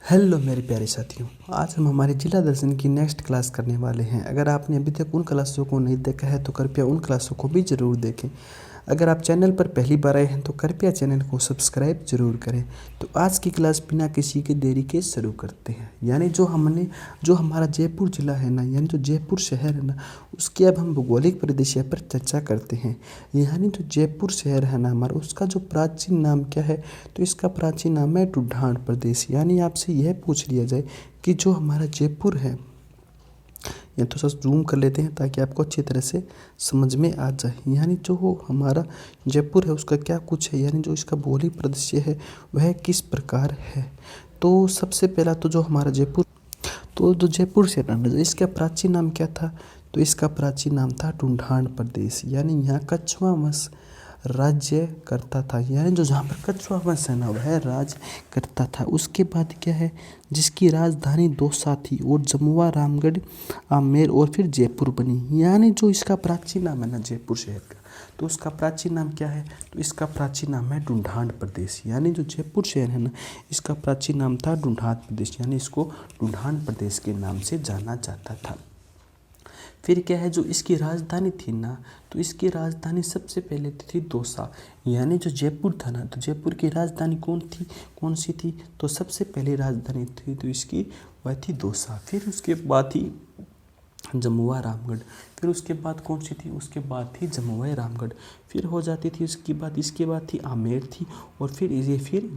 Hello मेरे प्यारे साथियों। आज हम हमारे जिला दर्शन की नेक्स्ट क्लास करने वाले हैं। अगर आपने अभी तक उन क्लासों को नहीं देखा है तो कृपया उन क्लासों को भी ज़रूर देखें। अगर आप चैनल पर पहली बार आए हैं तो कृपया चैनल को सब्सक्राइब जरूर करें। तो आज की क्लास बिना किसी के देरी के शुरू करते हैं। यानी जो हमारा जयपुर जिला है ना, यानी जो जयपुर शहर है ना, उसकी अब हम भौगोलिक परिदृश्य पर चर्चा करते हैं। यानी जो जयपुर शहर है ना हमारा, उसका जो प्राचीन नाम क्या है, तो इसका प्राचीन नाम है ढूंढाड़ प्रदेश। यानी आपसे यह पूछ लिया जाए कि जो हमारा जयपुर है, या तो सर जूम कर लेते हैं ताकि आपको अच्छी तरह से समझ में आ जाए। यानी जो हमारा जयपुर है उसका क्या कुछ है, यानी जो इसका भौगोलिक परिदृश्य है वह किस प्रकार है। तो सबसे पहला तो जो हमारा जयपुर, तो जो जयपुर से इसका प्राचीन नाम क्या था, तो इसका प्राचीन नाम था ढूंढाड़ प्रदेश। यानी यहाँ कछुआ वंश राज्य करता था। यानी जो जहाँ पर कछुआ वंश है ना वह राज करता था। उसके बाद क्या है, जिसकी राजधानी दौसा थी और जमुआ, रामगढ़, आमेर और फिर जयपुर बनी। यानी जो इसका प्राचीन नाम है ना जयपुर शहर का, तो उसका प्राचीन नाम क्या है, तो इसका प्राचीन नाम है ढूंढाड़ प्रदेश। यानी जो जयपुर शहर है ना, इसका प्राचीन नाम था ढूंढाड़ प्रदेश। यानी इसको ढूंढाड़ प्रदेश के नाम से जाना जाता था। फिर क्या है, जो इसकी राजधानी थी ना, तो इसकी राजधानी सबसे पहले थी दौसा। यानी जो जयपुर था ना, तो जयपुर की राजधानी कौन सी थी, तो सबसे पहले राजधानी थी तो इसकी वह थी दौसा। फिर उसके बाद थी जमुआ, रामगढ़। फिर उसके बाद कौन सी थी, उसके बाद थी जमुआ, रामगढ़। फिर हो जाती थी इसके बाद थी आमेर थी, और फिर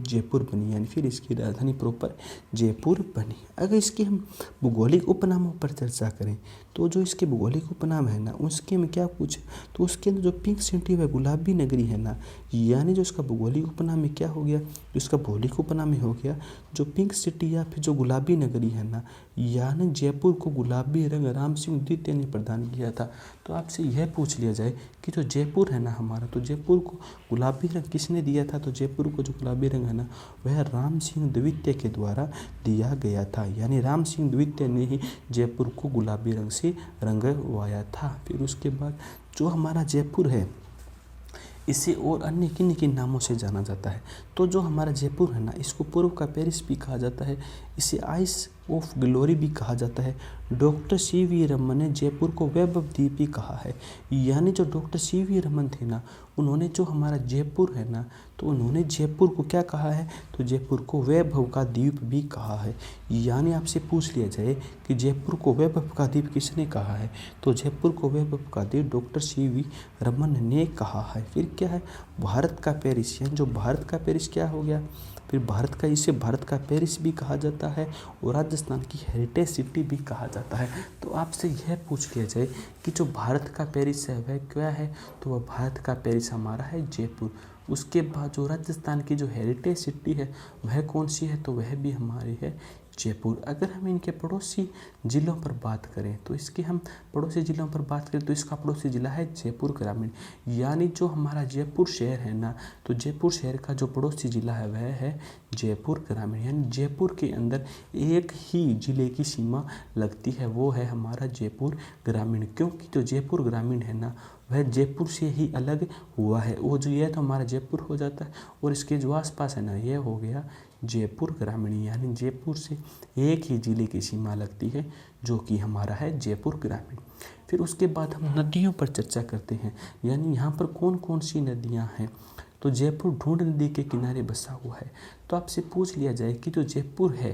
जयपुर बनी। यानी फिर इसकी राजधानी प्रॉपर जयपुर बनी। अगर इसके हम भौगोलिक उपनामों पर चर्चा करें, तो जो इसके भौगोलिक उपनाम है ना, उसके में क्या कुछ, तो उसके अंदर जो पिंक सिटी व गुलाबी नगरी है ना, यानी जो इसका भौगोलिक उपनाम में क्या हो गया, जो इसका भौगोलिक उपनाम में हो गया जो पिंक सिटी या फिर जो गुलाबी नगरी है ना, यानी जयपुर को गुलाबी रंग राम सिंह द्वितीय ने प्रदान किया था। तो आपसे यह पूछ लिया जाए कि जो जयपुर है ना हमारा, तो जयपुर को गुलाबी रंग किसने दिया था, तो जयपुर को जो गुलाबी रंग है ना वह राम सिंह द्वितीय के द्वारा दिया गया था। यानी राम सिंह द्वितीय ने ही जयपुर को गुलाबी रंग से रंगवाया था। फिर उसके बाद जो हमारा जयपुर है, इसे और अन्य किन किन नामों से जाना जाता है, तो जो हमारा जयपुर है ना, इसको पूर्व का पेरिस भी कहा जाता है, इसे आइस ऑफ ग्लोरी भी कहा जाता है। Doctor CV. रमन ने जयपुर को वैभव द्वीप भी कहा है। यानी जो डॉक्टर सी.वी. रमन थे ना, उन्होंने जो हमारा जयपुर है ना, तो उन्होंने जयपुर को क्या कहा है, तो जयपुर को वैभव का द्वीप भी कहा है। यानी आपसे पूछ लिया जाए कि जयपुर को वैभव का द्वीप किसने कहा है, तो जयपुर को वैभव का द्वीप डॉक्टर सी.वी. रमन ने कहा है। फिर क्या है, भारत का पेरिस। यानी जो भारत का पेरिस क्या हो गया, फिर इसे भारत का पेरिस भी कहा जाता है और राजस्थान की हेरिटेज सिटी भी कहा जाता है। तो आपसे यह पूछ लिया जाए कि जो भारत का पेरिस है वह क्या है, तो वह भारत का पेरिस हमारा है जयपुर। उसके बाद जो राजस्थान की जो हेरिटेज सिटी है वह कौन सी है, तो वह भी हमारी है जयपुर। अगर हम इनके पड़ोसी जिलों पर बात करें, तो इसका पड़ोसी जिला है जयपुर ग्रामीण। यानी जो हमारा जयपुर शहर है ना, तो जयपुर शहर का जो पड़ोसी जिला है वह है जयपुर ग्रामीण। यानी जयपुर के अंदर एक ही जिले की सीमा लगती है, वो है हमारा जयपुर ग्रामीण। क्योंकि जो जयपुर ग्रामीण है ना वह जयपुर से ही अलग हुआ है। वो जो यह तो हमारा जयपुर हो जाता है, और इसके जो आसपास है ना यह हो गया जयपुर ग्रामीण। यानी जयपुर से एक ही जिले की सीमा लगती है जो कि हमारा है जयपुर ग्रामीण। फिर उसके बाद हम नदियों पर चर्चा करते हैं। यानी यहाँ पर कौन कौन सी नदियाँ हैं, तो जयपुर ढूंढ नदी के किनारे बसा हुआ है। तो आपसे पूछ लिया जाए कि जो जयपुर है,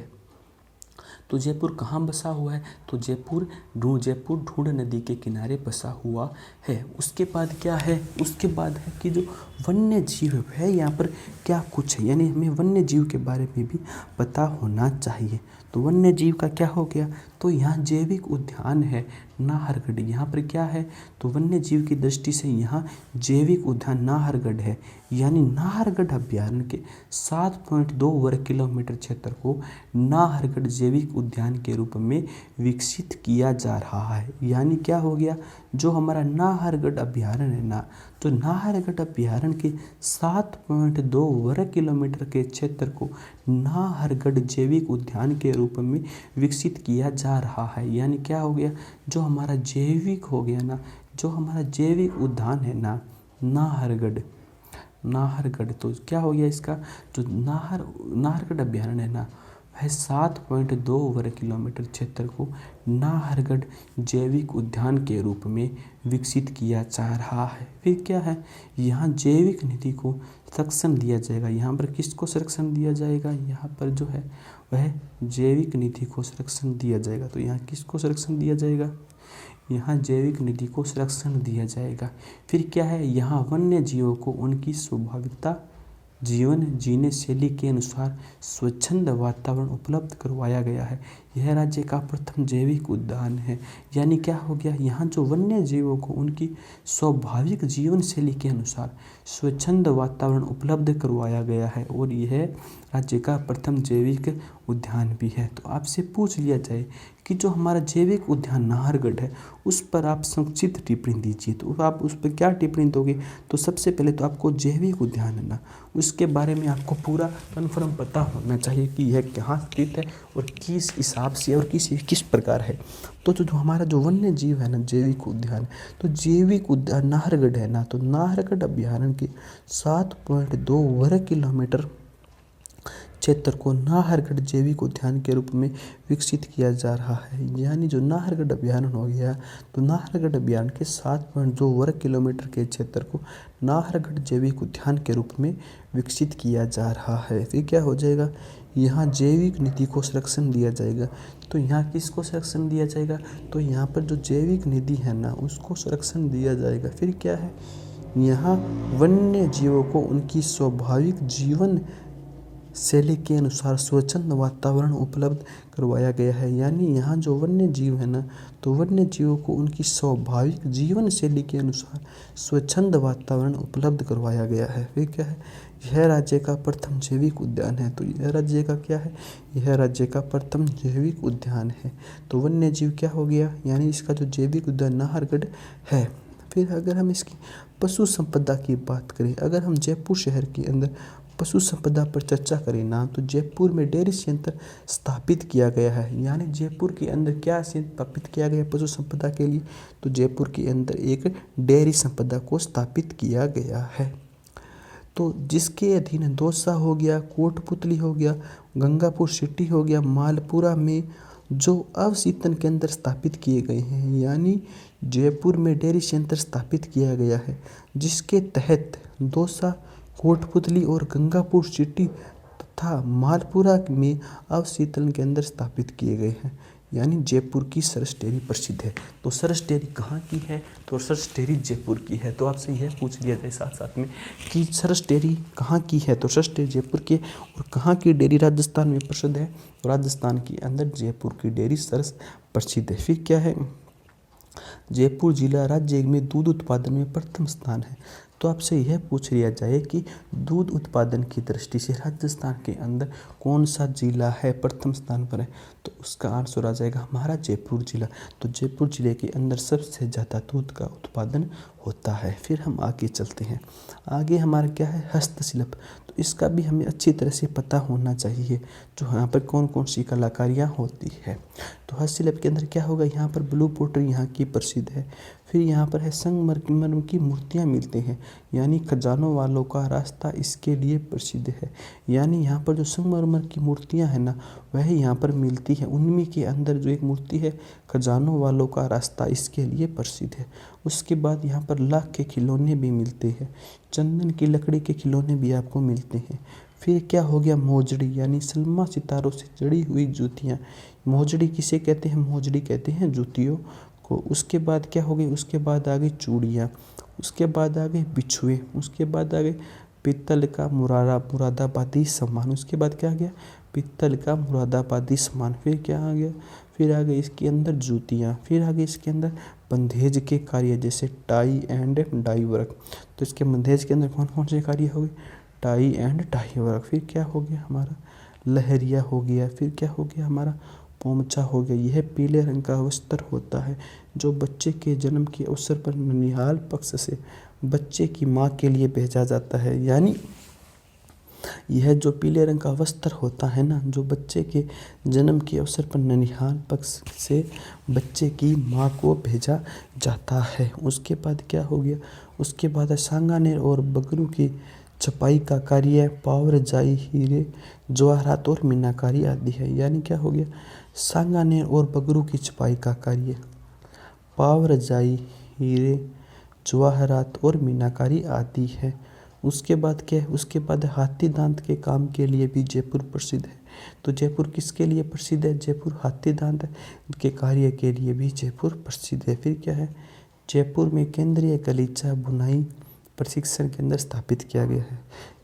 तो जयपुर कहाँ बसा हुआ है, तो जयपुर ढूंढ नदी के किनारे बसा हुआ है। उसके बाद क्या है, उसके बाद है कि जो वन्य जीव है यहाँ पर क्या कुछ है। यानी हमें वन्य जीव के बारे में भी पता होना चाहिए। तो वन्य जीव का क्या हो गया, तो यहाँ जैविक उद्यान है नाहरगढ़। यहाँ पर क्या है, तो वन्य जीव की दृष्टि से यहाँ जैविक उद्यान नाहरगढ़ है। यानी नाहरगढ़ अभ्यारण्य के 7.2 वर्ग किलोमीटर क्षेत्र को नाहरगढ़ जैविक उद्यान के रूप में विकसित किया जा रहा है। यानी क्या हो गया, जो हमारा नाहरगढ़ अभ्यारण्य है ना, तो नाहरगढ़ अभ्यारण्य के 7.2 वर्ग किलोमीटर के क्षेत्र को नाहरगढ़ जैविक उद्यान के रूप में विकसित किया जा रहा है। यानी क्या हो गया, जो हमारा जैविक हो गया ना, जो हमारा जैविक उद्यान है ना नाहरगढ़, तो क्या हो गया इसका, जो नाहरगढ़ अभ्यारण्य है ना वह 7.2 वर्ग किलोमीटर क्षेत्र को नाहरगढ़ जैविक उद्यान के रूप में विकसित किया जा रहा है। फिर क्या है, यहाँ जैविक निधि को संरक्षण दिया जाएगा। यहाँ पर किसको संरक्षण दिया जाएगा, यहाँ पर जो है वह जैविक निधि को संरक्षण दिया जाएगा। तो यहाँ किसको संरक्षण दिया जाएगा, यहाँ जैविक निधि को संरक्षण दिया जाएगा। फिर क्या है, यहाँ वन्य जीवों को उनकी स्वाभाविकता जीवन जीने शैली के अनुसार स्वच्छंद वातावरण उपलब्ध करवाया गया है। यह राज्य का प्रथम जैविक उद्यान है। यानी क्या हो गया, यहाँ जो वन्य जीवों को उनकी स्वाभाविक जीवन शैली के अनुसार स्वच्छंद वातावरण उपलब्ध करवाया गया है और यह राज्य का प्रथम जैविक उद्यान भी है। तो आपसे पूछ लिया जाए कि जो हमारा जैविक उद्यान नाहरगढ़ है उस पर आप संक्षिप्त टिप्पणी दीजिए, तो आप उस पर क्या टिप्पणी दोगे। तो सबसे पहले तो आपको जैविक उद्यान है ना, उसके बारे में आपको पूरा कन्फर्म पता होना चाहिए कि यह कहाँ स्थित है और किस हिसाब से और किस प्रकार है। तो जो हमारा जो वन्य जीव है ना जैविक उद्यान, तो जैविक उद्यान नाहरगढ़ है ना, तो नाहरगढ़ अभ्यारण्य के 7.2 वर्ग किलोमीटर क्षेत्र को नाहरगढ़ जैविक उद्यान के रूप में विकसित किया जा रहा है। यानी जो नाहरगढ़ अभ्यारण्य हो गया, तो नाहरगढ़ अभ्यारण्य के 7.2 वर्ग किलोमीटर के क्षेत्र को नाहरगढ़ जैविक उद्यान के रूप में विकसित किया जा रहा है। फिर क्या हो जाएगा, यहाँ जैविक निधि को संरक्षण दिया जाएगा। तो यहाँ किसको संरक्षण दिया जाएगा, तो यहाँ पर जो जैविक निधि है ना उसको संरक्षण दिया जाएगा। फिर क्या है, यहाँ वन्य जीवों को उनकी स्वाभाविक जीवन शैली के अनुसार स्वच्छंद वातावरण उपलब्ध करवाया गया है। यानी यहाँ जो वन्य जीव है ना, तो वन्य जीवों को उनकी स्वाभाविक जीवन शैली के अनुसार स्वच्छंद वातावरण उपलब्ध करवाया गया है। फिर क्या है, यह राज्य का प्रथम जैविक उद्यान है। तो यह राज्य का क्या है, यह राज्य का प्रथम जैविक उद्यान है। तो वन्य जीव क्या हो गया, यानी इसका जो जैविक उद्यान नाहरगढ़ है। फिर अगर हम इसकी पशु संपदा की बात करें, अगर हम जयपुर शहर के अंदर पशु संपदा पर चर्चा करें ना, तो जयपुर में डेयरी संयंत्र स्थापित किया गया है। यानी जयपुर के अंदर क्या स्थापित किया गया पशु संपदा के लिए, तो जयपुर के अंदर एक डेयरी संपदा को स्थापित किया गया है। तो जिसके अधीन दौसा हो गया, कोटपुतली हो गया, गंगापुर सिटी हो गया, मालपुरा में जो अवशीतन केंद्र स्थापित किए गए हैं। यानी जयपुर में डेयरी संयंत्र स्थापित किया गया है, जिसके तहत दौसा, कोटपुतली और गंगापुर सिटी तथा मालपुरा में अवशीतन केंद्र स्थापित किए गए हैं। यानी जयपुर की सरस डेयरी प्रसिद्ध है। तो सरस डेयरी कहाँ की है, तो सरस डेयरी जयपुर की है। तो आपसे यह पूछ लिया जाए साथ साथ में कि सरस डेयरी कहाँ की है, तो सरस डेयरी जयपुर की। और कहाँ की डेयरी राजस्थान में प्रसिद्ध है, तो राजस्थान के अंदर जयपुर की डेयरी सरस प्रसिद्ध है। फिर क्या है, जयपुर जिला राज्य में दूध उत्पादन में प्रथम स्थान है। तो आपसे यह पूछ लिया जाए कि दूध उत्पादन की दृष्टि से राजस्थान के अंदर कौन सा जिला है प्रथम स्थान पर है, तो उसका आंसर आ जाएगा हमारा जयपुर जिला। तो जयपुर जिले के अंदर सबसे ज़्यादा दूध का उत्पादन होता है। फिर हम आगे चलते हैं, आगे हमारा क्या है, हस्तशिल्प। तो इसका भी हमें अच्छी तरह से पता होना चाहिए जो यहाँ पर कौन कौन सी कलाकारियाँ होती है। तो हस्तशिल्प के अंदर क्या होगा, यहाँ पर ब्लू पोट्री यहाँ की प्रसिद्ध है। फिर यहाँ पर है संगमरमर की मूर्तियाँ मिलती हैं, यानी खजानों वालों का रास्ता इसके लिए प्रसिद्ध है। यानी यहाँ पर जो संगमरमर की मूर्तियाँ हैं ना, वह यहाँ पर मिलती है। उनमें के अंदर जो एक मूर्ति है खजानों वालों का रास्ता, इसके लिए प्रसिद्ध है। उसके बाद यहाँ पर लाख के खिलौने भी मिलते हैं, चंदन की लकड़ी के खिलौने भी आपको मिलते हैं। फिर क्या हो गया, मोजड़ी, यानी सलमा सितारों से जड़ी हुई जूतियाँ। मोजड़ी किसे कहते हैं, मोजड़ी कहते हैं जूतियों को। उसके बाद क्या हो गई, उसके बाद आ गई चूड़ियाँ, उसके बाद आ गए बिछुए, उसके बाद आ गए पीतल का मुरादाबादी सामान। उसके बाद क्या आ गया, पीतल का मुरादाबादी सामान। फिर क्या आ गया, फिर आ गए इसके अंदर जूतियाँ। फिर आ गए इसके अंदर बंधेज के कार्य, जैसे टाई एंड डाई वर्क। तो इसके बंधेज के अंदर कौन कौन से कार्य हो गए, टाई एंड डाई वर्क। फिर क्या हो गया हमारा, लहरिया हो गया। फिर क्या हो गया हमारा, पोमचा हो गया। यह पीले रंग का वस्त्र होता है जो बच्चे के जन्म के अवसर पर ननिहाल पक्ष से बच्चे की माँ के लिए भेजा जाता है। यानी यह जो पीले रंग का वस्त्र होता है ना, जो बच्चे के जन्म के अवसर पर ननिहाल पक्ष से बच्चे की माँ को भेजा जाता है। उसके बाद क्या हो गया, उसके बाद सांगानेर और बगरू की छपाई का कार्य, पावरजाई, हीरे जवाहरात और मीनाकारी आदि है। यानी क्या हो गया, सांगानेर और बगरू की छपाई का कार्य, पावरजाई, हीरे जवाहरात और मीनाकारी आदि है। उसके बाद क्या है, उसके बाद हाथी दांत के काम के लिए भी जयपुर प्रसिद्ध है। तो जयपुर किसके लिए प्रसिद्ध है, जयपुर हाथी दांत के कार्य के लिए भी जयपुर प्रसिद्ध है। फिर क्या है, जयपुर में केंद्रीय गलीचा बुनाई प्रशिक्षण केंद्र स्थापित किया गया है।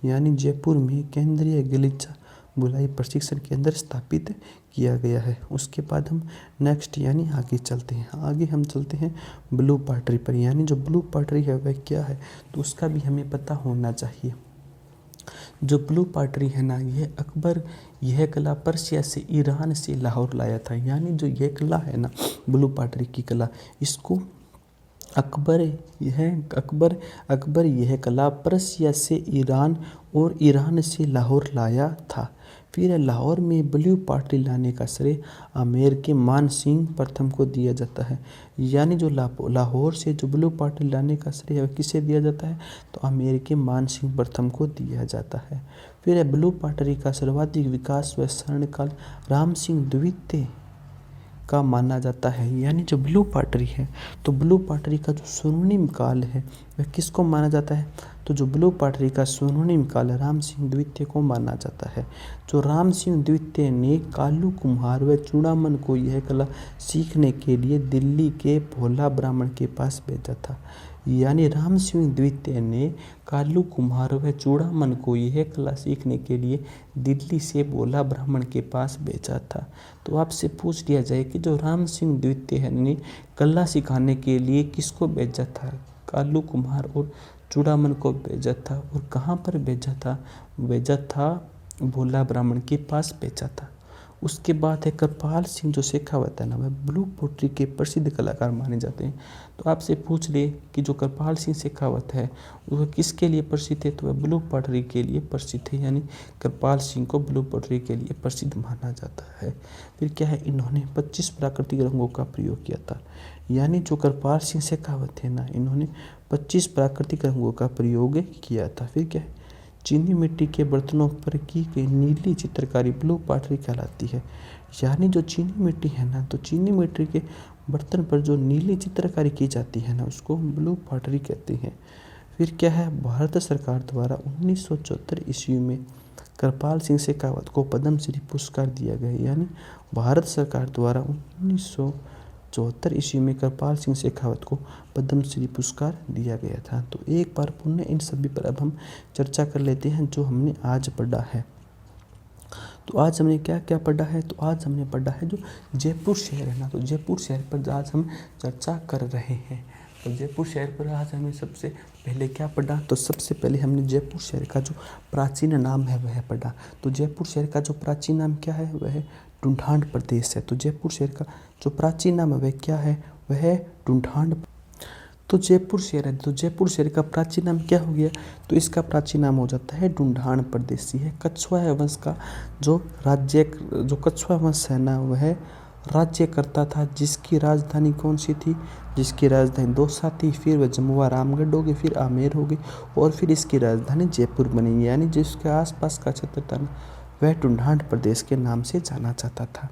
यानी जयपुर में केंद्रीय गलीचा बुनाई प्रशिक्षण केंद्र स्थापित किया गया है। उसके बाद हम नेक्स्ट यानी आगे चलते हैं। आगे हम चलते हैं ब्लू पॉटरी पर। यानी जो ब्लू पॉटरी है वह क्या है, तो उसका भी हमें पता होना चाहिए। जो ब्लू पॉटरी है ना, यह कला पर्शिया से, ईरान से लाहौर लाया था। यानी जो यह कला है ना, ब्लू पॉटरी की कला, इसको अकबर यह कला पर्शिया से, ईरान और ईरान से लाहौर लाया था। फिर लाहौर में ब्लू पॉटरी लाने का श्रेय आमेर के मान सिंह प्रथम को दिया जाता है। यानी जो लाहौर से जो ब्लू पॉटरी लाने का श्रेय है किसे दिया जाता है, तो आमेर के मान सिंह प्रथम को दिया जाता है। फिर ब्लू पॉटरी का सर्वाधिक विकास व स्वर्णकाल राम सिंह द्वितीय का माना जाता है। यानी जो ब्लू पॉटरी है, तो ब्लू पॉटरी का जो स्वर्णिम काल है वह किसको माना जाता है, तो जो ब्लू पॉटरी का स्वर्णिम काल राम सिंह द्वितीय को माना जाता है। जो राम सिंह द्वितीय ने कालू कुम्हार व चूड़ामन को यह कला सीखने के लिए दिल्ली के भोला ब्राह्मण के पास भेजा था। यानी राम सिंह द्वितीय ने कालू कुम्हार व चूड़ामन को यह कला सीखने के लिए दिल्ली से भोला ब्राह्मण के पास भेजा था। तो आपसे पूछ लिया जाए कि जो राम सिंह द्वितीय ने कला सिखाने के लिए किसको भेजा था, कालू कुम्हार और चूड़ामन को भेजा था, और कहाँ पर भेजा था भोला ब्राह्मण के पास भेजा था। उसके बाद है कृपाल सिंह जो शेखावत है ना, वह ब्लू पॉटरी के प्रसिद्ध कलाकार माने जाते हैं। तो आपसे पूछ ले कि जो कृपाल सिंह शेखावत है वह किसके लिए प्रसिद्ध है, तो वह ब्लू पॉटरी के लिए प्रसिद्ध है। यानी कृपाल सिंह को ब्लू पॉटरी के लिए प्रसिद्ध माना जाता है। फिर क्या है, इन्होंने 25 प्राकृतिक रंगों का प्रयोग किया था। यानी जो कृपाल सिंह शेखावत है ना, इन्होंने 25 प्राकृतिक रंगों का प्रयोग किया था। फिर क्या है, चीनी मिट्टी के बर्तनों पर की गई नीली चित्रकारी ब्लू पॉटरी कहलाती है। यानी जो चीनी मिट्टी है ना, तो चीनी मिट्टी के बर्तन पर जो नीली चित्रकारी की जाती है ना, उसको ब्लू पॉटरी कहते हैं। फिर क्या है, भारत सरकार द्वारा 1974 ईस्वी में कृपाल सिंह शेखावत को पद्मश्री पुरस्कार दिया गया। यानी भारत सरकार द्वारा 1974 ईस्वी में कृपाल सिंह शेखावत को पद्मश्री पुरस्कार दिया गया था। तो एक बार पुनः इन सभी पर अब हम चर्चा कर लेते हैं जो हमने आज पढ़ा है। तो आज हमने क्या क्या पढ़ा है, तो आज हमने पढ़ा है जो जयपुर शहर है ना, तो जयपुर शहर पर आज हम चर्चा कर रहे हैं। तो जयपुर शहर पर आज हमने सबसे पहले क्या पढ़ा, तो सबसे पहले हमने जयपुर शहर का जो प्राचीन नाम है वह पढ़ा। तो जयपुर शहर का जो प्राचीन नाम क्या है, वह ढूंढाड़ प्रदेश है। तो जयपुर शहर का जो प्राचीन नाम है वह क्या है, वह ढूंढाड़। तो जयपुर शहर है, तो जयपुर शहर का प्राचीन नाम क्या हो गया, तो इसका प्राचीन नाम हो जाता है ढूंढाड़ प्रदेश। है कछुआ वंश का जो कछुआ वंश है ना, वह राज्य करता था। जिसकी राजधानी कौन सी थी, जिसकी राजधानी दौसा थी, फिर वह जमुआ रामगढ़ हो गई, फिर आमेर हो गई, और फिर इसकी राजधानी जयपुर बनी। यानी जिसके आसपास का क्षेत्र था वह ढूंढाड़ प्रदेश के नाम से जाना जाता था।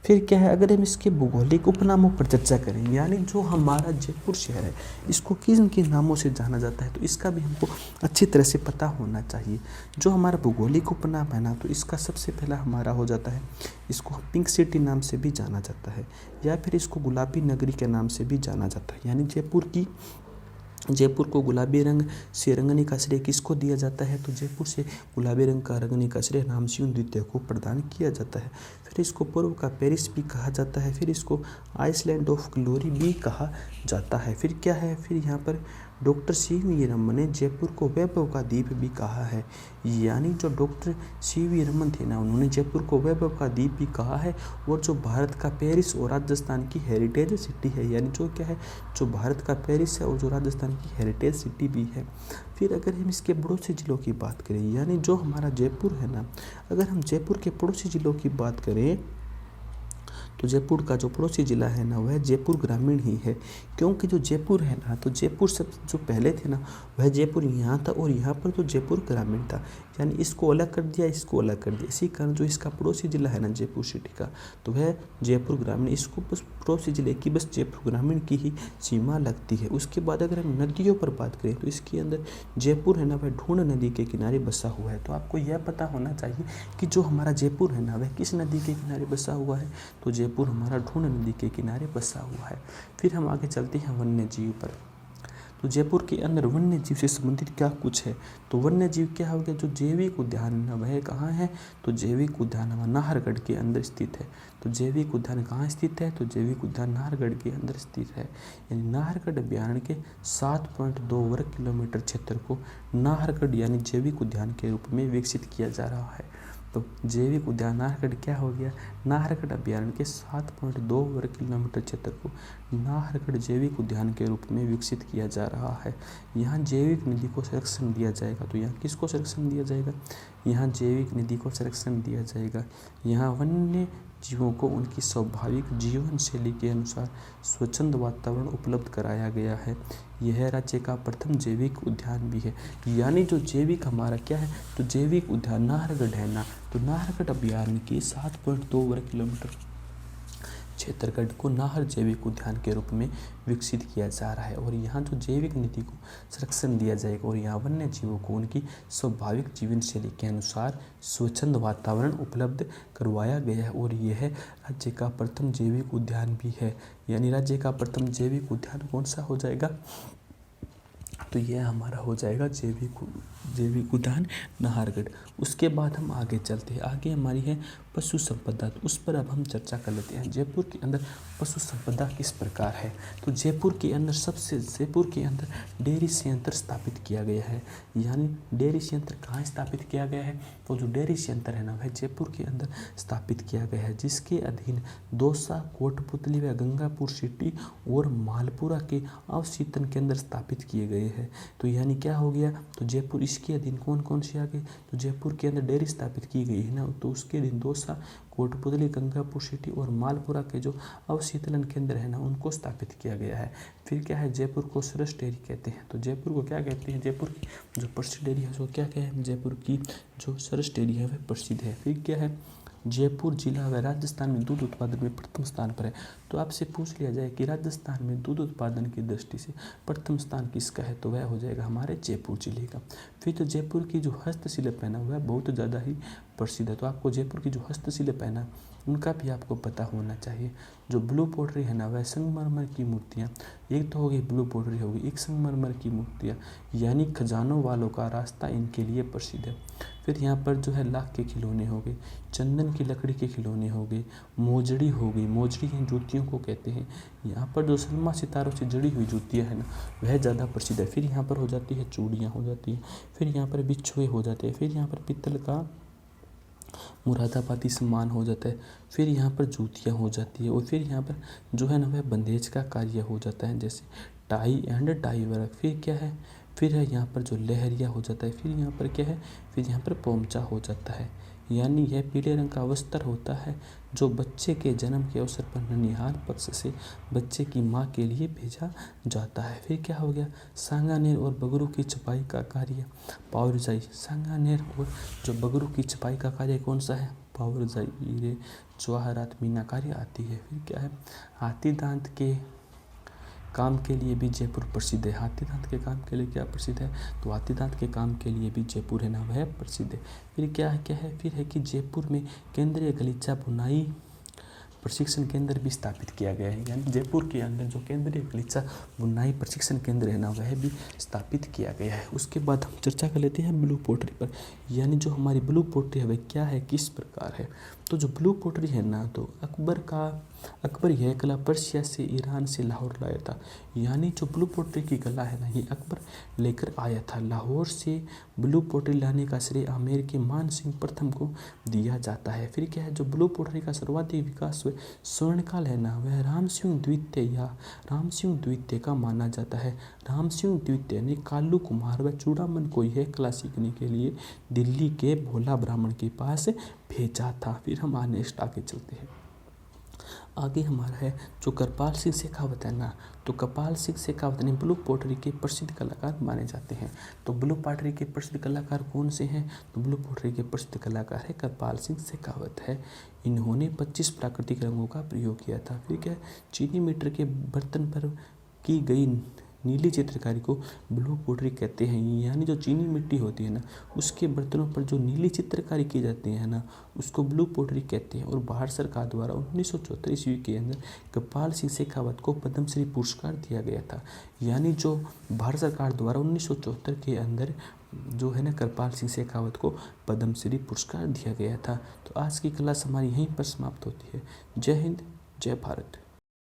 फिर क्या है, अगर हम इसके भौगोलिक उपनामों पर चर्चा करें, यानी जो हमारा जयपुर शहर है इसको किन किन नामों से जाना जाता है, तो इसका भी हमको अच्छी तरह से पता होना चाहिए। जो हमारा भौगोलिक उपनाम है ना, तो इसका सबसे पहला हमारा हो जाता है, इसको पिंक सिटी नाम से भी जाना जाता है, या फिर इसको गुलाबी नगरी के नाम से भी जाना जाता है। यानी जयपुर को गुलाबी रंग से रंगने का श्रेय किसको दिया जाता है, तो जयपुर से गुलाबी रंग का रंगने का श्रेय राम सिंह द्वितीय को प्रदान किया जाता है। फिर इसको पूर्व का पेरिस भी कहा जाता है, फिर इसको आइसलैंड ऑफ ग्लोरी भी कहा जाता है। फिर क्या है, फिर यहाँ पर डॉक्टर सीवी रमन ने जयपुर को वैभव का द्वीप भी कहा है। यानी जो डॉक्टर सीवी रमन थे ना, उन्होंने जयपुर को वैभव का द्वीप भी कहा है, और जो भारत का पेरिस और राजस्थान की हेरिटेज सिटी है, यानी जो क्या है, जो भारत का पेरिस है और जो राजस्थान की हेरिटेज सिटी भी है। फिर अगर हम इसके पड़ोसी जिलों की बात करें, यानी जो हमारा जयपुर है ना, अगर हम जयपुर के पड़ोसी जिलों की बात करें तो जयपुर का जो पड़ोसी ज़िला है ना वह जयपुर ग्रामीण ही है, क्योंकि जो जयपुर है ना तो जयपुर सब जो पहले थे ना वह जयपुर यहाँ था और यहाँ पर तो जयपुर ग्रामीण था, यानी इसको अलग कर दिया, इसको अलग कर दिया। इसी कारण जो इसका पड़ोसी ज़िला है ना जयपुर सिटी का तो वह जयपुर ग्रामीण, इसको बस पड़ोसी ज़िले की बस जयपुर ग्रामीण की ही सीमा लगती है। उसके बाद अगर हम नदियों पर बात करें तो इसके अंदर जयपुर है ना वह ढूंढ नदी के किनारे बसा हुआ है। तो आपको यह पता होना चाहिए कि जो हमारा जयपुर है ना वह किस नदी के किनारे बसा हुआ है, तो जयपुर हमारा ढूंढ नदी के किनारे बसा हुआ है। फिर हम आगे चलते हैं वन्य जीव पर। तो जयपुर के अंदर वन्य जीव से संबंधित क्या कुछ है, तो वन्य जीव क्या हो गया, जो जैविक उद्यान है वह कहाँ है, तो जैविक उद्यान हमारा नाहरगढ़ के अंदर स्थित है। तो जैविक उद्यान कहाँ स्थित है, तो जैविक उद्यान नाहरगढ़ के अंदर स्थित है। यानी नाहरगढ़ अभ्यारण्य के 7.2 वर्ग किलोमीटर क्षेत्र को नाहरगढ़ यानी जैविक उद्यान के रूप में विकसित किया जा रहा है। तो जैविक उद्यान नाहरगढ़ क्या हो गया, नाहरगढ़ अभ्यारण्य के 7.2 वर्ग किलोमीटर क्षेत्र को नाहरगढ़ जैविक उद्यान के रूप में विकसित किया जा रहा है। यहाँ जैविक निधि को संरक्षण दिया जाएगा। तो यहाँ किसको संरक्षण दिया जाएगा, यहाँ जैविक निधि को संरक्षण दिया जाएगा। यहाँ वन्य जीवों को उनकी स्वाभाविक जीवन शैली के अनुसार स्वच्छंद वातावरण उपलब्ध कराया गया है। यह राज्य का प्रथम जैविक उद्यान भी है। यानी जो जैविक हमारा क्या है, तो जैविक उद्यान नाहरगढ़ है ना, तो नाहरगढ़ अभ्यारण्य के 7.2 वर्ग किलोमीटर क्षेत्रगढ़ को नाहर जैविक उद्यान के रूप में विकसित किया जा रहा है। और यहाँ जो जैविक नीति को संरक्षण दिया जाएगा और यहाँ वन्य जीवों को उनकी स्वाभाविक जीवन शैली के अनुसार स्वच्छंद वातावरण उपलब्ध करवाया गया है। और यह राज्य का प्रथम जैविक उद्यान भी है। यानी राज्य का प्रथम जैविक उद्यान कौन सा हो जाएगा, तो यह हमारा हो जाएगा जैविक उद्यान नाहरगढ़। उसके बाद हम आगे चलते हैं, आगे हमारी है पशु संपदा, तो उस पर अब हम चर्चा कर लेते हैं। जयपुर के अंदर पशु संपदा किस प्रकार है, तो जयपुर के अंदर डेयरी संयंत्र स्थापित किया गया है। यानी डेयरी संयंत्र कहाँ स्थापित किया गया है, तो जो डेयरी संयंत्र है ना वह जयपुर के अंदर स्थापित किया गया है, जिसके अधीन दौसा, कोटपुतली व गंगापुर सिटी और मालपुरा के अवशीतन केंद्र स्थापित किए गए हैं। तो यानी क्या हो गया, तो जयपुर इसके अधीन कौन कौन से आ गए, तो जयपुर के अंदर डेयरी स्थापित की गई है ना, तो उसके अधीन दौसा, कोटपुतली, गंगापुर सिटी और मालपुरा के जो अवशीतलन केंद्र है ना उनको स्थापित किया गया है। फिर क्या है, जयपुर को सरस डेयरी कहते हैं। तो जयपुर को क्या कहते हैं, जयपुर की जो प्रसिद्ध डेयरी है उसको क्या कहते हैं, जयपुर की जो सरस डेयरी है वह प्रसिद्ध है। फिर क्या है, जयपुर जिला व राजस्थान में दूध उत्पादन में प्रथम स्थान पर है। तो आपसे पूछ लिया जाए कि राजस्थान में दूध उत्पादन की दृष्टि से प्रथम स्थान किसका है, तो वह हो जाएगा हमारे जयपुर जिले का। फिर तो जयपुर की जो हस्तशिल्प है ना वह बहुत ज़्यादा ही प्रसिद्ध है। तो आपको जयपुर की जो हस्तशिल्प है ना उनका भी आपको पता होना चाहिए। जो ब्लू पोट्री है ना वह संगमरमर की मूर्तियाँ, एक तो होगी ब्लू पोट्री होगी, एक संगमरमर की मूर्तियाँ, यानी खजानों वालों का रास्ता इनके लिए प्रसिद्ध है। फिर यहाँ पर जो है लाख के खिलौने हो गए, चंदन की लकड़ी के खिलौने हो गए, मोजड़ी हो गई, मोजड़ी इन जूतियों को कहते हैं। यहाँ पर जो सलमा सितारों से जड़ी हुई जूतियाँ हैं ना वह ज़्यादा प्रसिद्ध है। फिर यहाँ पर हो जाती है चूड़ियाँ हो जाती हैं, फिर यहाँ पर बिछुए हो जाते हैं, फिर यहाँ पर पित्तल का मुरादाबादी सामान हो जाता है, फिर यहाँ पर जूतियाँ हो जाती है, और फिर यहाँ पर जो है ना वह बंदेज का कार्य हो जाता है, जैसे टाई एंड टाई वर्क। फिर क्या है, फिर है यहाँ पर जो लहरिया हो जाता है, फिर यहाँ पर क्या है, फिर यहाँ पर पोमचा हो जाता है। यानी यह पीले रंग का वस्त्र होता है जो बच्चे के जन्म के अवसर पर ननिहाल पक्ष से बच्चे की माँ के लिए भेजा जाता है। फिर क्या हो गया, सांगानेर और बगरू की छपाई का कार्य पावरजाई। सांगानेर और जो बगरू की छपाई का कार्य कौन सा है, पावरजाई। हीरे जवाहरात मीनाकारी आती है। फिर क्या है, हाथी दांत के काम के लिए भी जयपुर प्रसिद्ध है। हाथी दांत के काम के लिए क्या प्रसिद्ध है, तो हाथी दांत के काम के लिए भी जयपुर है ना वह प्रसिद्ध है। फिर क्या है, फिर है कि जयपुर में केंद्रीय गलीचा बुनाई प्रशिक्षण केंद्र भी स्थापित किया गया है। यानी जयपुर के अंदर जो केंद्रीय गलीचा बुनाई प्रशिक्षण केंद्र है ना वह भी स्थापित किया गया है। उसके बाद हम चर्चा कर लेते हैं ब्लू पोट्री पर। यानी जो हमारी ब्लू पोट्री है वह क्या है, किस प्रकार है, तो जो ब्लू पोट्री है ना तो अकबर यह कला पर्शिया से, ईरान से लाहौर लाया था। यानी जो ब्लू पोट्री की कला है ना ये अकबर लेकर आया था। लाहौर से ब्लू पोट्री लाने का श्रेय आमेर के मान सिंह प्रथम को दिया जाता है। फिर क्या है, जो ब्लू पोट्री का सर्वाधिक विकास स्वर्णकाल है ना वह रामसिंह द्वितीय का माना जाता है। रामसिंह द्वितीय ने कालू कुमार व चूड़ामन को यह कला सीखने के लिए दिल्ली के भोला ब्राह्मण के पास भेजा था। फिर हम नेक्स्ट आगे चलते हैं। आगे हमारा है जो कृपाल सिंह शेखावत है ना, तो कृपाल सिंह शेखावत ने ब्लू पोटरी के प्रसिद्ध कलाकार माने जाते हैं। तो ब्लू पोटरी के प्रसिद्ध कलाकार कौन से हैं? तो ब्लू पोटरी के प्रसिद्ध कलाकार है कृपाल सिंह शेखावत है। इन्होंने 25 प्राकृतिक रंगों का प्रयोग किया था। फिर क्या, चीनी मिट्टी के बर्तन पर की गई नीली चित्रकारी को ब्लू पोटरी कहते हैं। यानी जो चीनी मिट्टी होती है ना, उसके बर्तनों पर जो नीली चित्रकारी की जाती है ना, उसको ब्लू पोटरी कहते हैं। और भारत सरकार द्वारा 1974 ईस्वी के अंदर कृपाल सिंह शेखावत को पद्मश्री पुरस्कार दिया गया था। यानी जो भारत सरकार द्वारा 1974 के अंदर जो है ना कृपाल सिंह शेखावत को पद्मश्री पुरस्कार दिया गया था। तो आज की क्लास हमारी यहीं पर समाप्त होती है। जय हिंद, जय भारत।